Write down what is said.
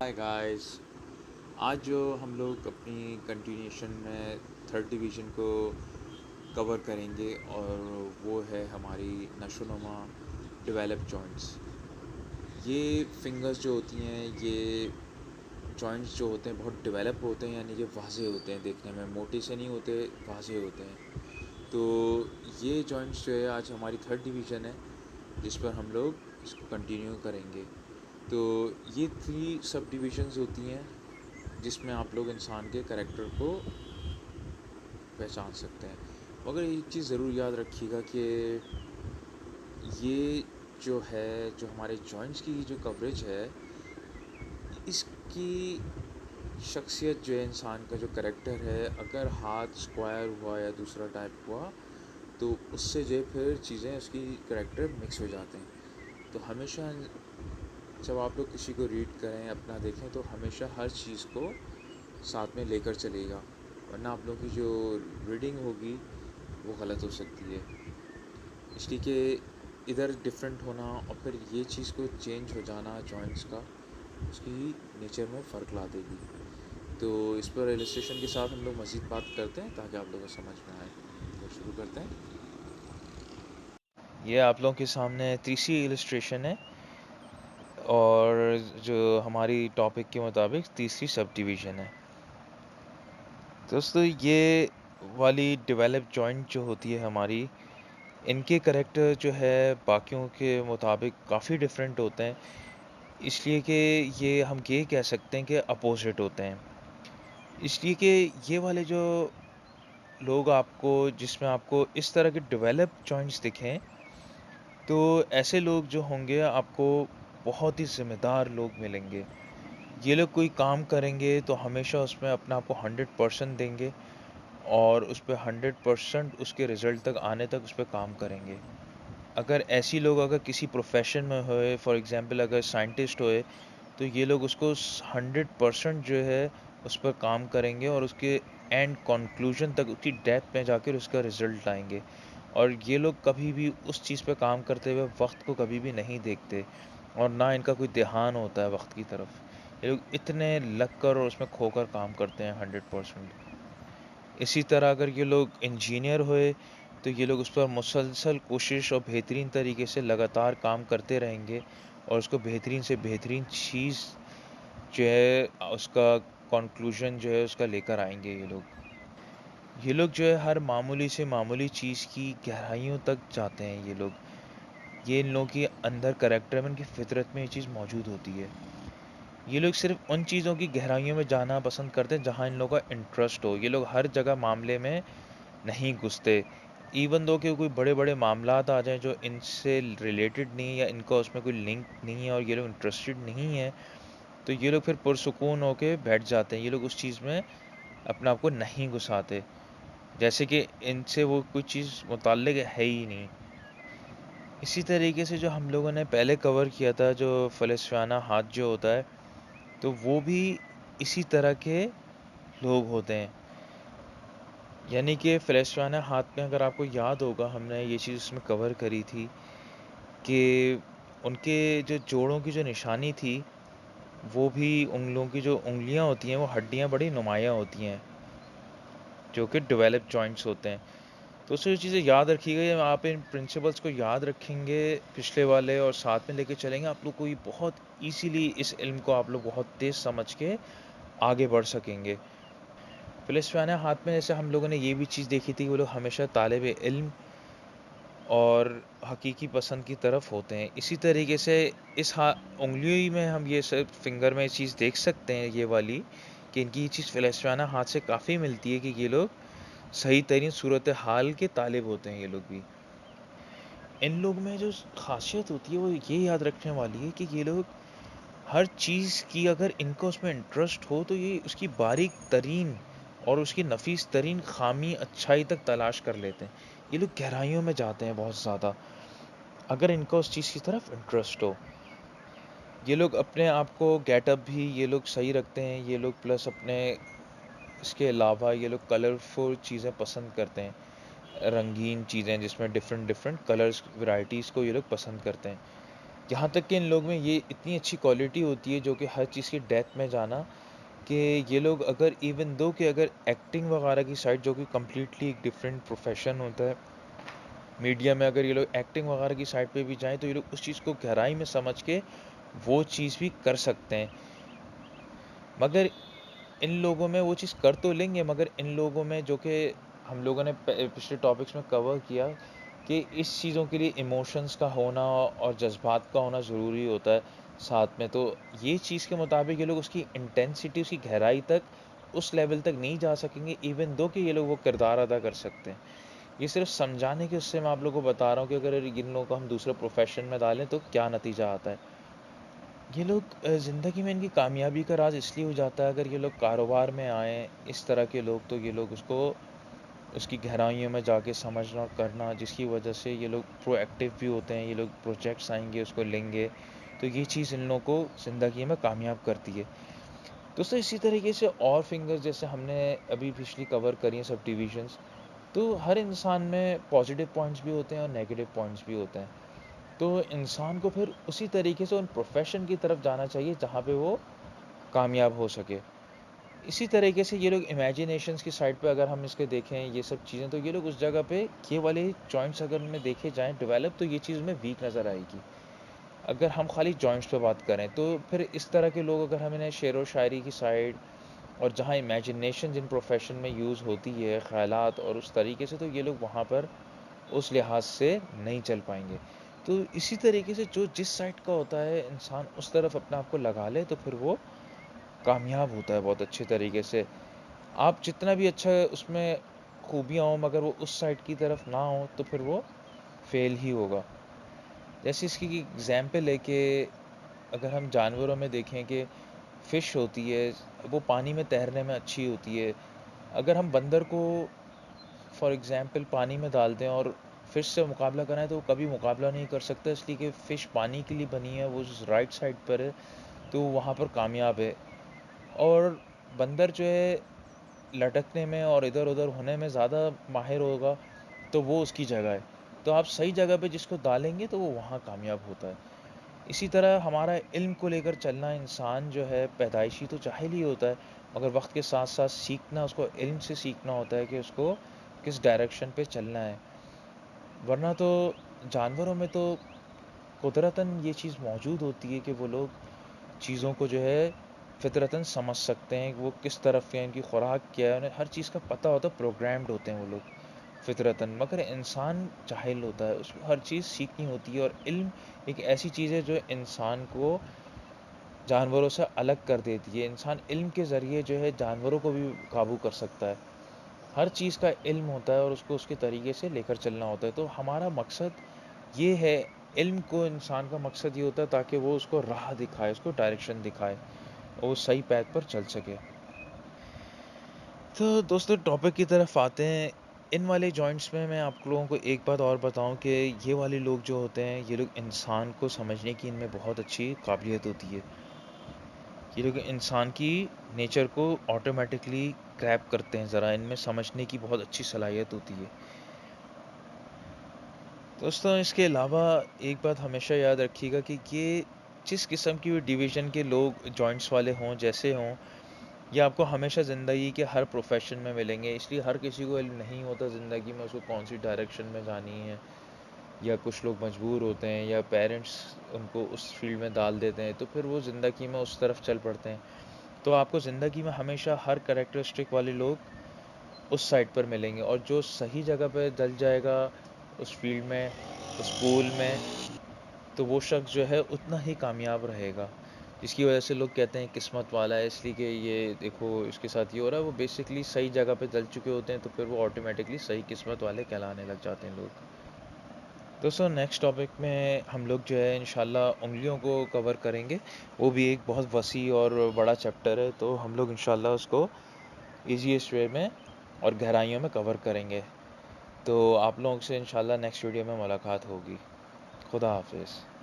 Hi guys. आज जो हम लोग अपनी कंटिन्यूशन में थर्ड डिवीज़न को कवर करेंगे और वो है हमारी नशोनुमा डेवलप जॉइंट्स। ये फिंगर्स जो होती हैं, ये जॉइंट्स जो होते हैं बहुत डेवलप होते हैं, यानी कि वाज़ेह होते हैं, देखने में मोटे से नहीं होते, वाज़ेह होते हैं। तो ये जॉइंट्स जो है आज हमारी थर्ड डिवीज़न है जिस पर हम लोग इसको कंटिन्यू करेंगे। तो ये 3 सब डिविज़न्स होती हैं जिसमें आप लोग इंसान के करैक्टर को पहचान सकते हैं। मगर एक चीज़ ज़रूर याद रखिएगा कि ये जो है, जो हमारे जॉइंट्स की जो कवरेज है, इसकी शख्सियत जो है, इंसान का जो करैक्टर है, अगर हाथ स्क्वायर हुआ या दूसरा टाइप हुआ तो उससे जो है फिर चीज़ें, उसकी करैक्टर मिक्स हो जाते हैं। तो हमेशा जब आप लोग किसी को रीड करें, अपना देखें, तो हमेशा हर चीज़ को साथ में लेकर चलेगा, वरना आप लोगों की जो रीडिंग होगी वो गलत हो सकती है। इसलिए कि इधर डिफरेंट होना और फिर ये चीज़ को चेंज हो जाना जॉइंट्स का, उसकी नेचर में फ़र्क ला देगी। तो इस पर इलस्ट्रेशन के साथ हम लोग मज़ीद बात करते हैं ताकि आप लोगों को समझ में आए। तो शुरू करते हैं। ये आप लोगों के सामने तीसरी इलस्ट्रेशन है और जो हमारी टॉपिक के मुताबिक तीसरी सब डिवीज़न है। दोस्तों, ये वाली डेवलप जॉइंट जो होती है हमारी, इनके करैक्टर जो है बाकियों के मुताबिक काफ़ी डिफरेंट होते हैं, इसलिए कि ये हम ये कह सकते हैं कि अपोजिट होते हैं। इसलिए कि ये वाले जो लोग आपको, जिसमें आपको इस तरह के डेवलप जॉइंट्स दिखें, तो ऐसे लोग जो होंगे आपको बहुत ही ज़िम्मेदार लोग मिलेंगे। ये लोग कोई काम करेंगे तो हमेशा उसमें अपना आपको 100% देंगे और उस पे 100% उसके रिज़ल्ट तक आने तक उस पे काम करेंगे। अगर ऐसी लोग अगर किसी प्रोफ़ेशन में होए, फॉर एग्ज़ाम्पल अगर साइंटिस्ट होए, तो ये लोग उसको 100% जो है उस पर काम करेंगे और उसके एंड कॉन्क्लूज़न तक, उसकी डेप्थ में जाकर उसका रिज़ल्ट लाएँगे। और ये लोग कभी भी उस चीज़ पे काम करते हुए वक़्त को कभी भी नहीं देखते और ना इनका कोई ध्यान होता है वक़्त की तरफ। ये लोग इतने लग कर और उसमें खोकर काम करते हैं 100%। इसी तरह अगर ये लोग इंजीनियर हुए, तो ये लोग उस पर मुसलसल कोशिश और बेहतरीन तरीके से लगातार काम करते रहेंगे और उसको बेहतरीन से बेहतरीन चीज़ जो है, उसका कॉन्क्लूज़न जो है उसका लेकर आएँगे ये लोग। ये लोग जो है हर मामूली से मामूली चीज़ की गहराइयों तक जाते हैं ये लोग। ये इन लोगों के अंदर करैक्टर में, इनकी फ़ितरत में ये चीज़ मौजूद होती है। ये लोग सिर्फ़ उन चीज़ों की गहराइयों में जाना पसंद करते हैं जहाँ इन लोगों का इंटरेस्ट हो। ये लोग हर जगह मामले में नहीं घुसते। इवन दो कि कोई बड़े-बड़े मामलात आ जाएँ जो इनसे रिलेटेड नहीं है या इनका उसमें कोई लिंक नहीं है और ये लोग इंटरेस्टेड नहीं हैं, तो ये लोग फिर पुरसुकून होके बैठ जाते हैं। ये लोग उस चीज़ में अपने आप को नहीं घुसाते। जैसे कि इनसे वो कोई चीज़ मुतल्लिक़ है ही नहीं। इसी तरीके से जो हम लोगों ने पहले कवर किया था, जो फ़लसफ़ाना हाथ जो होता है, तो वो भी इसी तरह के लोग होते हैं। यानी कि फ़लसफ़ाना हाथ में, अगर आपको याद होगा, हमने ये चीज़ उसमें कवर करी थी कि उनके जो जोड़ों की जो निशानी थी, वो भी उँगलियों की जो उँगलियाँ होती हैं, वो हड्डियाँ बड़ी नुमायाँ होती हैं, जो कि डेवलप्ड जॉइंट्स होते हैं। तो दोस्तों, ये चीज़ें याद रखिएगा। आप इन प्रिंसिपल्स को याद रखेंगे पिछले वाले और साथ में लेके चलेंगे, आप लोग को ये बहुत ईज़िली, इस इल्म को आप लोग बहुत तेज़ समझ के आगे बढ़ सकेंगे। फ़लसफ़ाना हाथ में जैसे हम लोगों ने ये भी चीज़ देखी थी, वो लोग हमेशा तालिब इल्म और हकीकी पसंद की तरफ होते हैं। इसी तरीके से इस उँगलियों ही में हम ये सब फिंगर में ये चीज़ देख सकते हैं, ये वाली, कि इनकी ये चीज़ फ़लसफ़ाना हाथ से काफ़ी मिलती है कि ये लोग सही तरीन सूरत हाल के तालिब होते हैं ये लोग भी। इन लोग में जो ख़ासियत होती है वो ये याद रखने वाली है कि ये लोग हर चीज़ की, अगर इनको उसमें इंटरेस्ट हो, तो ये उसकी बारीक तरीन और उसकी नफ़ीस तरीन ख़ामी अच्छाई तक तलाश कर लेते हैं। ये लोग गहराइयों में जाते हैं बहुत ज़्यादा, अगर इनको उस चीज़ की तरफ इंटरेस्ट हो। ये लोग अपने आप को गेटअप भी ये लोग सही रखते हैं, ये लोग प्लस अपने इसके अलावा ये लोग कलरफुल चीज़ें पसंद करते हैं। रंगीन चीज़ें जिसमें डिफ़रेंट डिफ़रेंट कलर्स वैराइटीज़ को ये लोग पसंद करते हैं। यहाँ तक कि इन लोग में ये इतनी अच्छी क्वालिटी होती है जो कि हर चीज़ की डेप्थ में जाना, कि ये लोग अगर इवन दो कि अगर एक्टिंग वगैरह की साइड जो कि कम्प्लीटली एक डिफरेंट प्रोफेशन होता है, मीडिया में अगर ये लोग एक्टिंग वगैरह की साइड पे भी जाएँ तो ये लोग उस चीज़ को गहराई में समझ के वो चीज़ भी कर सकते हैं। मगर इन लोगों में वो चीज़ कर तो लेंगे, मगर इन लोगों में जो कि हम लोगों ने पिछले टॉपिक्स में कवर किया कि इस चीज़ों के लिए इमोशंस का होना और जज़्बात का होना ज़रूरी होता है साथ में। तो ये चीज़ के मुताबिक ये लोग उसकी इंटेंसिटी, उसकी गहराई तक, उस लेवल तक नहीं जा सकेंगे, इवन दो कि ये लोग वो किरदार अदा कर सकते हैं। ये सिर्फ़ समझाने के उससे मैं आप लोगों को बता रहा हूँ कि अगर इन लोगों को हम दूसरे प्रोफ़ेशन में डालें तो क्या नतीजा आता है। ये लोग ज़िंदगी में इनकी कामयाबी का राज़ इसलिए हो जाता है, अगर ये लोग कारोबार में आएँ, इस तरह के लोग, तो ये लोग उसको उसकी गहराइयों में जाके समझना और करना, जिसकी वजह से ये लोग प्रोएक्टिव भी होते हैं, ये लोग प्रोजेक्ट्स आएँगे उसको लेंगे, तो ये चीज़ इन लोगों को ज़िंदगी में कामयाब करती है। दोस्तों इसी तरीके से और फिंगर्स जैसे हमने अभी पिछली कवर करी हैं सब डिविजन्स, तो हर इंसान में पॉजिटिव पॉइंट्स भी होते हैं और नेगेटिव पॉइंट्स भी होते हैं। तो इंसान को फिर उसी तरीके से उन प्रोफ़ेशन की तरफ जाना चाहिए जहाँ पे वो कामयाब हो सके। इसी तरीके से ये लोग इमेजिनेशंस की साइड पे अगर हम इसके देखें ये सब चीज़ें, तो ये लोग उस जगह पे ये वाले जॉइंट्स अगर उनमें देखे जाएँ डेवलप, तो ये चीज़ में वीक नज़र आएगी। अगर हम खाली जॉइंट्स पे बात करें तो फिर इस तरह के लोग अगर हम इन्हें शेरो शायरी की साइड और जहाँ इमेजिनेशन जिन प्रोफ़ेशन में यूज़ होती है, ख़यालात और उस तरीके से, तो ये लोग वहाँ पर उस लिहाज से नहीं चल पाएँगे। तो इसी तरीके से जो जिस साइड का होता है इंसान उस तरफ अपने आप को लगा ले तो फिर वो कामयाब होता है बहुत अच्छे तरीके से। आप जितना भी अच्छा उसमें खूबियाँ हों मगर वो उस साइड की तरफ ना हो तो फिर वो फ़ेल ही होगा। जैसे इसकी एग्ज़ाम्पल है कि अगर हम जानवरों में देखें कि फ़िश होती है, वो पानी में तैरने में अच्छी होती है। अगर हम बंदर को फॉर एग्ज़ाम्पल पानी में डाल दें और फ़िश से मुकाबला कराएँ तो वो कभी मुकाबला नहीं कर सकता, इसलिए कि फ़िश पानी के लिए बनी है, वो उस राइट साइड पर है, तो वहाँ पर कामयाब है। और बंदर जो है लटकने में और इधर-उधर होने में ज़्यादा माहिर होगा, तो वो उसकी जगह है। तो आप सही जगह पे जिसको डालेंगे तो वो वहाँ कामयाब होता है। इसी तरह हमारा इल्म को लेकर चलना, इंसान जो है पैदाइशी तो जाहिल ही होता है, मगर वक़्त के साथ-साथ सीखना, उसको इल्म से सीखना होता है कि उसको किस डायरेक्शन पे चलना है। वरना तो जानवरों में तो कुदरतन ये चीज़ मौजूद होती है कि वो लोग चीज़ों को जो है फ़ितरतन समझ सकते हैं, वो किस तरफ के हैं, इनकी खुराक क्या है, उन्हें हर चीज़ का पता होता है, प्रोग्राम्ड होते हैं वो लोग फ़ितरतन। मगर इंसान जाहिल होता है, उसको हर चीज़ सीखनी होती है और इल्म एक ऐसी चीज़ है जो इंसान को जानवरों से अलग कर देती है। इंसान इल्म के ज़रिए जो है जानवरों को भी काबू कर सकता है। हर चीज़ का इल्म होता है और उसको उसके तरीके से लेकर चलना होता है। तो हमारा मकसद ये है, इल्म को इंसान का मकसद ये होता है ताकि वो उसको राह दिखाए, उसको डायरेक्शन दिखाए और वो सही पैथ पर चल सके। तो दोस्तों टॉपिक की तरफ आते हैं। इन वाले जॉइंट्स में मैं आप लोगों को एक बात और बताऊँ कि ये वाले लोग जो होते हैं, ये लोग इंसान को समझने की इनमें बहुत अच्छी काबिलियत होती है। ये लोग इंसान की नेचर को ऑटोमैटिकली ग्रैब करते हैं, ज़रा इनमें समझने की बहुत अच्छी सलाहियत होती है। दोस्तों इसके अलावा एक बात हमेशा याद रखिएगा कि ये जिस किस्म की भी डिवीज़न के लोग जॉइंट्स वाले हों, जैसे हों, ये आपको हमेशा ज़िंदगी के हर प्रोफ़ेशन में मिलेंगे। इसलिए हर किसी को इल्म नहीं होता ज़िंदगी में उसको कौन-सी डायरेक्शन में जानी है, या कुछ लोग मजबूर होते हैं या पेरेंट्स उनको उस फ़ील्ड में डाल देते हैं, तो फिर वो ज़िंदगी में उस तरफ चल पड़ते हैं। तो आपको ज़िंदगी में हमेशा हर कैरेक्टरिस्टिक वाले लोग उस साइड पर मिलेंगे, और जो सही जगह पे डल जाएगा उस फ़ील्ड में, उस पूल में, तो वो शख्स जो है उतना ही कामयाब रहेगा। जिसकी वज़ह से लोग कहते हैं किस्मत वाला है, इसलिए कि ये देखो इसके साथ ये हो रहा है, वो बेसिकली सही जगह पे डल चुके होते हैं, तो फिर वो ऑटोमैटिकली सही किस्मत वाले कहलाने लग जाते हैं लोग। दोस्तों नेक्स्ट टॉपिक में हम लोग जो है इंशाल्लाह उँगलियों को कवर करेंगे। वो भी एक बहुत वसी और बड़ा चैप्टर है, तो हम लोग इंशाल्लाह उसको ईज़ीएस्ट वे में और गहराइयों में कवर करेंगे। तो आप लोगों से इंशाल्लाह नेक्स्ट वीडियो में मुलाकात होगी। खुदा हाफ़िज़।